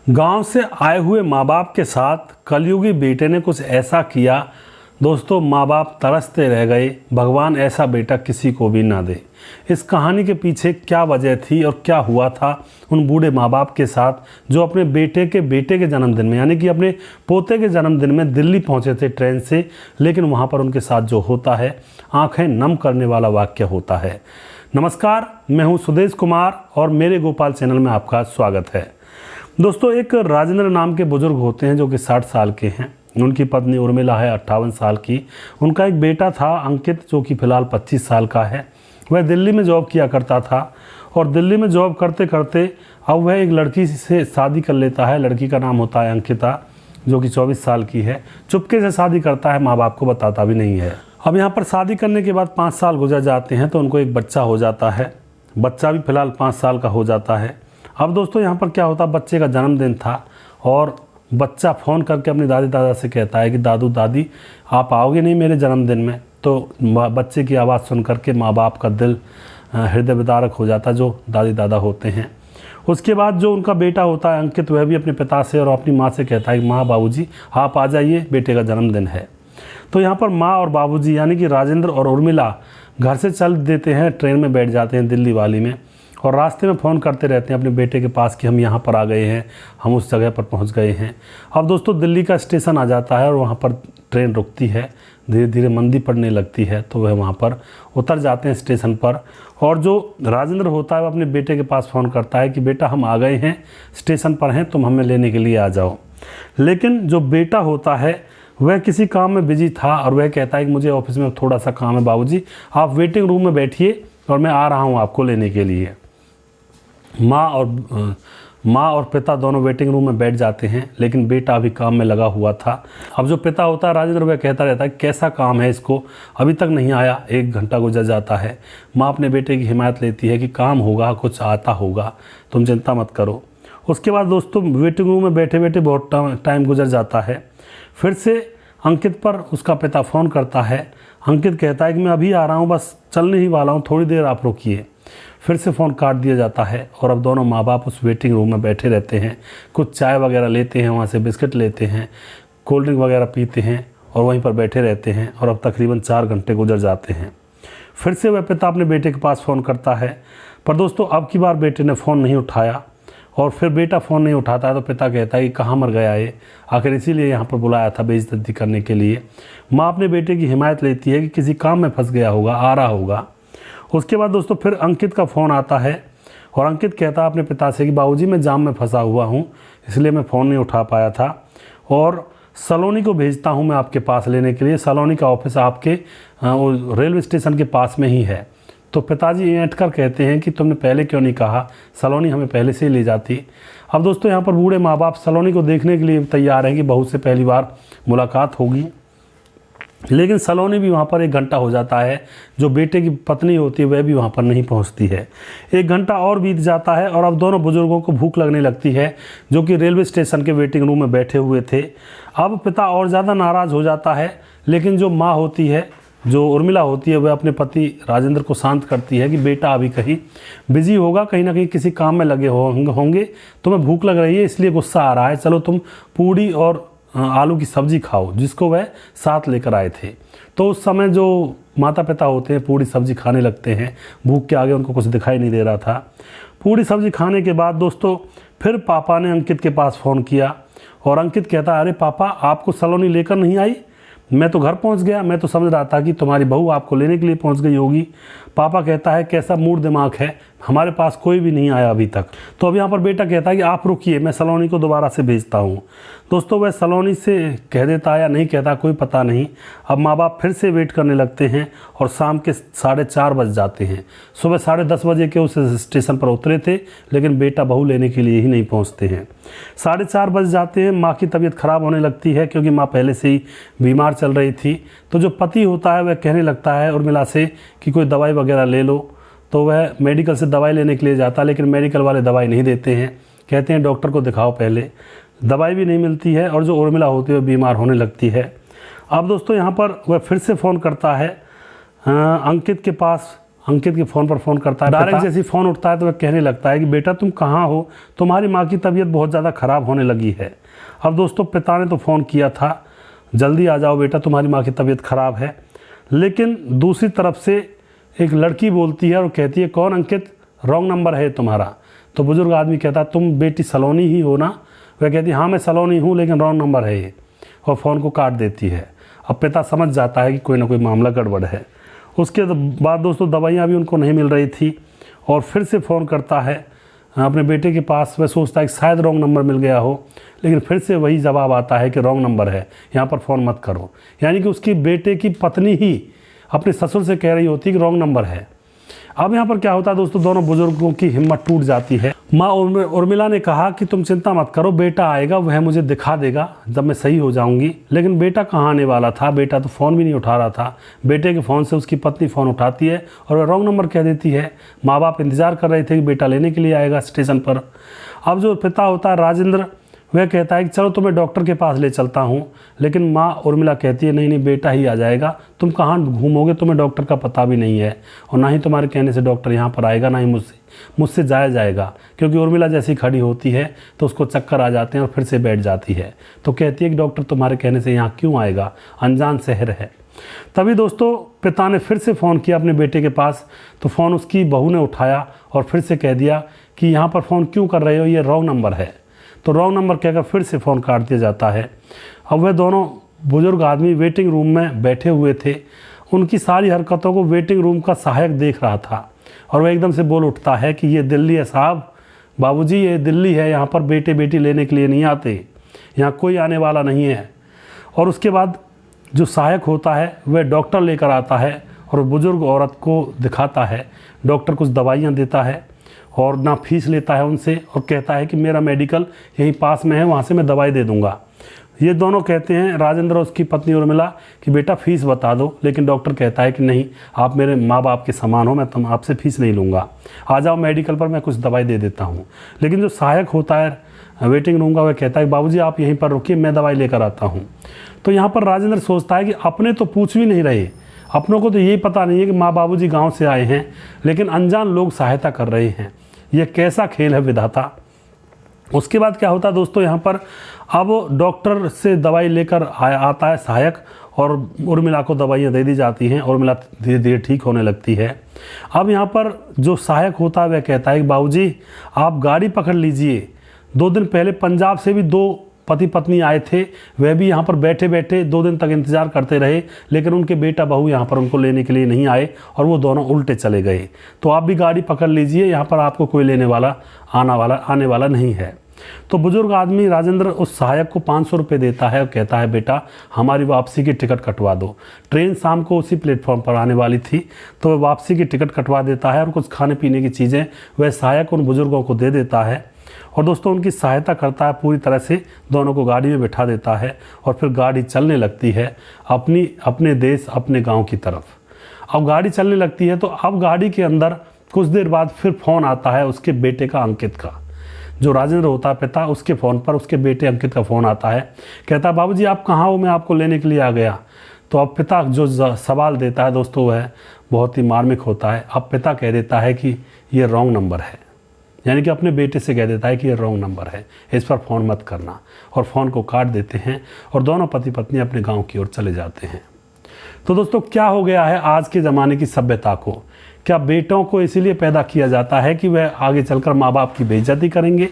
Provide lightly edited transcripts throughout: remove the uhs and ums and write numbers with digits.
गांव से आए हुए माँ बाप के साथ कलयुगी बेटे ने कुछ ऐसा किया। दोस्तों, माँ बाप तरसते रह गए, भगवान ऐसा बेटा किसी को भी ना दे। इस कहानी के पीछे क्या वजह थी और क्या हुआ था उन बूढ़े माँ बाप के साथ जो अपने बेटे के जन्मदिन में, यानी कि अपने पोते के जन्मदिन में दिल्ली पहुंचे थे ट्रेन से, लेकिन वहां पर उनके साथ जो होता है आंखें नम करने वाला वाक्य होता है। नमस्कार, मैं हूं सुदेश कुमार और मेरे गोपाल चैनल में आपका स्वागत है। दोस्तों, एक राजेंद्र नाम के बुजुर्ग होते हैं जो कि 60 साल के हैं। उनकी पत्नी उर्मिला है 58 साल की। उनका एक बेटा था अंकित, जो कि फ़िलहाल 25 साल का है। वह दिल्ली में जॉब किया करता था और दिल्ली में जॉब करते करते अब वह एक लड़की से शादी कर लेता है। लड़की का नाम होता है अंकिता, जो कि 24 साल की है। चुपके से शादी करता है, माँ बाप को बताता भी नहीं है। अब यहाँ पर शादी करने के बाद 5 साल गुजर जाते हैं तो उनको एक बच्चा हो जाता है। बच्चा भी फ़िलहाल 5 साल का हो जाता है। अब दोस्तों, यहाँ पर क्या होता, बच्चे का जन्मदिन था और बच्चा फ़ोन करके अपनी दादी दादा से कहता है कि दादू दादी आप आओगे नहीं मेरे जन्मदिन में। तो बच्चे की आवाज़ सुन करके माँ बाप का दिल हृदय विदारक हो जाता, जो दादी दादा होते हैं। उसके बाद जो उनका बेटा होता है अंकित, वह भी अपने पिता से और अपनी माँ से कहता है कि माँ बाबूजी आप आ जाइए, बेटे का जन्मदिन है। तो यहाँ पर माँ और बाबूजी यानी कि राजेंद्र और उर्मिला घर से चल देते हैं, ट्रेन में बैठ जाते हैं दिल्ली वाली में, और रास्ते में फ़ोन करते रहते हैं अपने बेटे के पास कि हम यहाँ पर आ गए हैं, हम उस जगह पर पहुँच गए हैं। अब दोस्तों, दिल्ली का स्टेशन आ जाता है और वहाँ पर ट्रेन रुकती है, धीरे धीरे मंदी पड़ने लगती है। तो वह वहाँ पर उतर जाते हैं स्टेशन पर, और जो राजेंद्र होता है वो अपने बेटे के पास फ़ोन करता है कि बेटा हम आ गए हैं, स्टेशन पर हैं, तुम हमें लेने के लिए आ जाओ। लेकिन जो बेटा होता है वह किसी काम में बिजी था और वह कहता है कि मुझे ऑफिस में थोड़ा सा काम है बाबूजी, आप वेटिंग रूम में बैठिए और मैं आ रहा हूँ आपको लेने के लिए। माँ और पिता दोनों वेटिंग रूम में बैठ जाते हैं, लेकिन बेटा अभी काम में लगा हुआ था। अब जो पिता होता है राजेंद्र, वह कहता रहता है कैसा काम है इसको, अभी तक नहीं आया। 1 घंटा गुजर जाता है। माँ अपने बेटे की हिमायत लेती है कि काम होगा, कुछ आता होगा, तुम चिंता मत करो। उसके बाद दोस्तों, वेटिंग रूम में बैठे बैठे बहुत टाइम गुजर जाता है। फिर से अंकित पर उसका पिता फ़ोन करता है। अंकित कहता है कि मैं अभी आ रहा हूँ, बस चलने ही वाला हूँ, थोड़ी देर आप रुकिए। फिर से फ़ोन काट दिया जाता है और अब दोनों माँ बाप उस वेटिंग रूम में बैठे रहते हैं। कुछ चाय वगैरह लेते हैं, वहाँ से बिस्किट लेते हैं, कोल्ड ड्रिंक वगैरह पीते हैं और वहीं पर बैठे रहते हैं। और अब तकरीबन 4 घंटे गुजर जाते हैं। फिर से वह पिता अपने बेटे के पास फ़ोन करता है, पर दोस्तों अब की बार बेटे ने फ़ोन नहीं उठाया। और फिर बेटा फ़ोन नहीं उठाता है तो पिता कहता है कि कहाँ मर गया ये, आखिर इसीलिए यहाँ पर बुलाया था बेइज्जती करने के लिए। माँ अपने बेटे की हिमायत लेती है कि किसी काम में फंस गया होगा, आ रहा होगा। उसके बाद दोस्तों फिर अंकित का फ़ोन आता है और अंकित कहता है अपने पिता से कि बाबूजी मैं जाम में फंसा हुआ हूँ, इसलिए मैं फ़ोन नहीं उठा पाया था और सलोनी को भेजता हूँ मैं आपके पास लेने के लिए। सलोनी का ऑफिस आपके रेलवे स्टेशन के पास में ही है। तो पिताजी ऐंठ कर कहते हैं कि तुमने पहले क्यों नहीं कहा, सलोनी हमें पहले से ही ले जाती। अब दोस्तों, यहाँ पर बूढ़े माँ बाप सलोनी को देखने के लिए तैयार हैं कि बहू से पहली बार मुलाकात होगी, लेकिन सलोनी भी वहाँ पर 1 घंटा हो जाता है। जो बेटे की पत्नी होती है वह भी वहाँ पर नहीं पहुँचती है। 1 घंटा और बीत जाता है और अब दोनों बुजुर्गों को भूख लगने लगती है, जो कि रेलवे स्टेशन के वेटिंग रूम में बैठे हुए थे। अब पिता और ज़्यादा नाराज़ हो जाता है, लेकिन जो माँ होती है, जो उर्मिला होती है, वह अपने पति राजेंद्र को शांत करती है कि बेटा अभी कहीं बिजी होगा, कहीं ना कहीं किसी काम में लगे होंगे, तुम्हें भूख लग रही है इसलिए गुस्सा आ रहा है, चलो तुम पूड़ी और आलू की सब्ज़ी खाओ, जिसको वह साथ लेकर आए थे। तो उस समय जो माता पिता होते हैं पूड़ी सब्ज़ी खाने लगते हैं। भूख के आगे उनको कुछ दिखाई नहीं दे रहा था। पूड़ी सब्ज़ी खाने के बाद दोस्तों फिर पापा ने अंकित के पास फ़ोन किया और अंकित कहता है अरे पापा, आपको सलोनी लेकर नहीं आई, मैं तो घर पहुंच गया, मैं तो समझ रहा था कि तुम्हारी बहू आपको लेने के लिए पहुंच गई होगी। पापा कहता है कैसा मूड दिमाग है, हमारे पास कोई भी नहीं आया अभी तक। तो अब यहाँ पर बेटा कहता है कि आप रुकिए, मैं सलोनी को दोबारा से भेजता हूँ। दोस्तों, वह सलोनी से कह देता है या नहीं कहता कोई पता नहीं। अब माँ बाप फिर से वेट करने लगते हैं और शाम के 4:30 बज जाते हैं। सुबह 10:30 बजे के उस स्टेशन पर उतरे थे, लेकिन बेटा बहू लेने के लिए ही नहीं पहुँचते हैं। 4:30 बज जाते हैं। माँ की तबीयत ख़राब होने लगती है क्योंकि माँ पहले से ही बीमार चल रही थी। तो जो पति होता है वह कहने लगता है उर्मिला से कि कोई दवाई वगैरह ले लो। तो वह मेडिकल से दवाई लेने के लिए जाता है, लेकिन मेडिकल वाले दवाई नहीं देते हैं, कहते हैं डॉक्टर को दिखाओ पहले। दवाई भी नहीं मिलती है और जो उर्मिला होती है वह बीमार होने लगती है। अब दोस्तों यहाँ पर वह फिर से फ़ोन करता है अंकित के पास अंकित के फ़ोन पर फ़ोन करता है। डायरेक्ट जैसे फ़ोन उठता है तो वह कहने लगता है कि बेटा तुम कहाँ हो, तुम्हारी माँ की तबीयत बहुत ज़्यादा ख़राब होने लगी है। अब दोस्तों पिता ने तो फ़ोन किया था, जल्दी आ जाओ बेटा तुम्हारी माँ की तबीयत ख़राब है, लेकिन दूसरी तरफ से एक लड़की बोलती है और कहती है कौन अंकित, रॉन्ग नंबर है तुम्हारा। तो बुजुर्ग आदमी कहता है तुम बेटी सलोनी ही हो ना। वह कहती है हाँ मैं सलोनी हूँ लेकिन रॉन्ग नंबर है ये, और फ़ोन को काट देती है। अब पिता समझ जाता है कि कोई ना कोई मामला गड़बड़ है। उसके बाद दोस्तों दवाइयाँ भी उनको नहीं मिल रही थी और फिर से फ़ोन करता है अपने बेटे के पास। वह सोचता है कि शायद रॉन्ग नंबर मिल गया हो, लेकिन फिर से वही जवाब आता है कि रॉन्ग नंबर है, यहाँ पर फ़ोन मत करो। यानी कि उसकी बेटे की पत्नी ही अपने ससुर से कह रही होती है कि रॉन्ग नंबर है। अब यहाँ पर क्या होता है दोस्तों, दोनों बुजुर्गों की हिम्मत टूट जाती है। माँ उर्मिला ने कहा कि तुम चिंता मत करो, बेटा आएगा, वह मुझे दिखा देगा जब मैं सही हो जाऊंगी। लेकिन बेटा कहाँ आने वाला था, बेटा तो फ़ोन भी नहीं उठा रहा था। बेटे के फ़ोन से उसकी पत्नी फ़ोन उठाती है और वह रॉन्ग नंबर कह देती है। माँ बाप इंतज़ार कर रहे थे कि बेटा लेने के लिए आएगा स्टेशन पर। अब जो पिता होता है राजेंद्र, वह कहता है कि चलो तुम्हें डॉक्टर के पास ले चलता हूँ, लेकिन माँ उर्मिला कहती है नहीं नहीं बेटा ही आ जाएगा, तुम कहाँ घूमोगे, तुम्हें डॉक्टर का पता भी नहीं है और ना ही तुम्हारे कहने से डॉक्टर यहाँ पर आएगा, ना ही मुझसे जाएगा। क्योंकि उर्मिला जैसी खड़ी होती है तो उसको चक्कर आ जाते हैं और फिर से बैठ जाती है। तो कहती है कि डॉक्टर तुम्हारे कहने से यहाँ क्यों आएगा, अनजान शहर है। तभी दोस्तों पिता ने फिर से फ़ोन किया अपने बेटे के पास, तो फ़ोन उसकी बहू ने उठाया और फिर से कह दिया कि यहाँ पर फ़ोन क्यों कर रहे हो, ये रॉन्ग नंबर है। तो रॉन्ग नंबर कहकर फिर से फ़ोन काट दिया जाता है। अब वह दोनों बुजुर्ग आदमी वेटिंग रूम में बैठे हुए थे। उनकी सारी हरकतों को वेटिंग रूम का सहायक देख रहा था और वह एकदम से बोल उठता है कि ये दिल्ली है साहब, बाबूजी ये दिल्ली है, यहाँ पर बेटे बेटी लेने के लिए नहीं आते, यहाँ कोई आने वाला नहीं है। और उसके बाद जो सहायक होता है वह डॉक्टर लेकर आता है और बुजुर्ग औरत को दिखाता है। डॉक्टर कुछ दवाइयाँ देता है और ना फीस लेता है उनसे और कहता है कि मेरा मेडिकल यहीं पास में है, वहाँ से मैं दवाई दे दूँगा। ये दोनों कहते हैं राजेंद्र और उसकी पत्नी उर्मिला कि बेटा फ़ीस बता दो, लेकिन डॉक्टर कहता है कि नहीं, आप मेरे माँ बाप के समान हो, मैं आपसे फ़ीस नहीं लूँगा, आ जाओ मेडिकल पर, मैं कुछ दवाई दे देता हूँ। लेकिन जो सहायक होता है वेटिंग रूम का वह कहता है बाबूजी आप यहीं पर रुकिए, मैं दवाई लेकर आता हूँ। तो यहाँ पर राजेंद्र सोचता है कि अपने तो पूछ भी नहीं रहे, अपनों को तो यही पता नहीं है कि माँ बाबूजी गाँव से आए हैं, लेकिन अनजान लोग सहायता कर रहे हैं। यह कैसा खेल है विधाता। उसके बाद क्या होता है दोस्तों, यहाँ पर अब डॉक्टर से दवाई लेकर आता है सहायक और उर्मिला को दवाइयाँ दे दी जाती हैं। उर्मिला धीरे धीरे ठीक होने लगती है। अब यहाँ पर जो सहायक होता है वह कहता है कि बाबूजी आप गाड़ी पकड़ लीजिए, 2 दिन पहले पंजाब से भी 2 पति पत्नी आए थे, वह भी यहाँ पर बैठे बैठे 2 दिन तक इंतज़ार करते रहे, लेकिन उनके बेटा बहू यहाँ पर उनको लेने के लिए नहीं आए और वो दोनों उल्टे चले गए। तो आप भी गाड़ी पकड़ लीजिए, यहाँ पर आपको कोई लेने वाला आने वाला नहीं है। तो बुजुर्ग आदमी राजेंद्र उस सहायक को 500 रुपये देता है और कहता है बेटा हमारी वापसी की टिकट कटवा दो, ट्रेन शाम को उसी प्लेटफॉर्म पर आने वाली थी। तो वह वापसी की टिकट कटवा देता है और कुछ खाने पीने की चीज़ें वह सहायक उन बुजुर्गों को दे देता है और दोस्तों उनकी सहायता करता है, पूरी तरह से दोनों को गाड़ी में बिठा देता है और फिर गाड़ी चलने लगती है अपने देश अपने गांव की तरफ। अब गाड़ी चलने लगती है तो अब गाड़ी के अंदर कुछ देर बाद फिर फ़ोन आता है उसके बेटे का, अंकित का। जो राजेंद्र होता है पिता, उसके फ़ोन पर उसके बेटे अंकित का फ़ोन आता है। कहता है बाबूजी आप कहाँ हो, मैं आपको लेने के लिए आ गया। तो अब पिता जो सवाल देता है दोस्तों वह बहुत ही मार्मिक होता है। अब पिता कह देता है कि ये रॉन्ग नंबर है, यानी कि अपने बेटे से कह देता है कि ये रॉन्ग नंबर है, इस पर फ़ोन मत करना, और फ़ोन को काट देते हैं और दोनों पति पत्नी अपने गांव की ओर चले जाते हैं। तो दोस्तों क्या हो गया है आज के ज़माने की सभ्यता को, क्या बेटों को इसीलिए पैदा किया जाता है कि वह आगे चलकर माँ बाप की बेइज्जती करेंगे?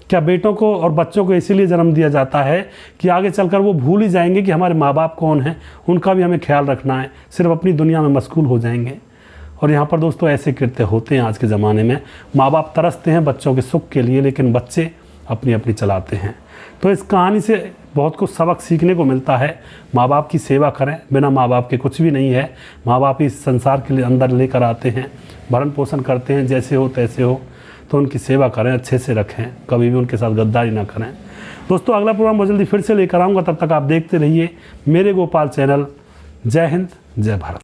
क्या बेटों को और बच्चों को इसीलिए जन्म दिया जाता है कि आगे चलकर वो भूल ही जाएंगे कि हमारे माँ बाप कौन हैं, उनका भी हमें ख्याल रखना है, सिर्फ अपनी दुनिया में मशगूल हो जाएंगे? और यहाँ पर दोस्तों ऐसे कृत्य होते हैं आज के ज़माने में। माँ बाप तरसते हैं बच्चों के सुख के लिए, लेकिन बच्चे अपनी अपनी चलाते हैं। तो इस कहानी से बहुत कुछ सबक सीखने को मिलता है। माँ बाप की सेवा करें, बिना माँ बाप के कुछ भी नहीं है। माँ बाप इस संसार के लिए अंदर लेकर आते हैं, भरण पोषण करते हैं, जैसे हो तैसे हो, तो उनकी सेवा करें, अच्छे से रखें, कभी भी उनके साथ गद्दारी ना करें। दोस्तों अगला प्रोग्राम बहुत जल्दी फिर से लेकर आऊँगा, तब तक आप देखते रहिए मेरे गोपाल चैनल। जय हिंद, जय भारत।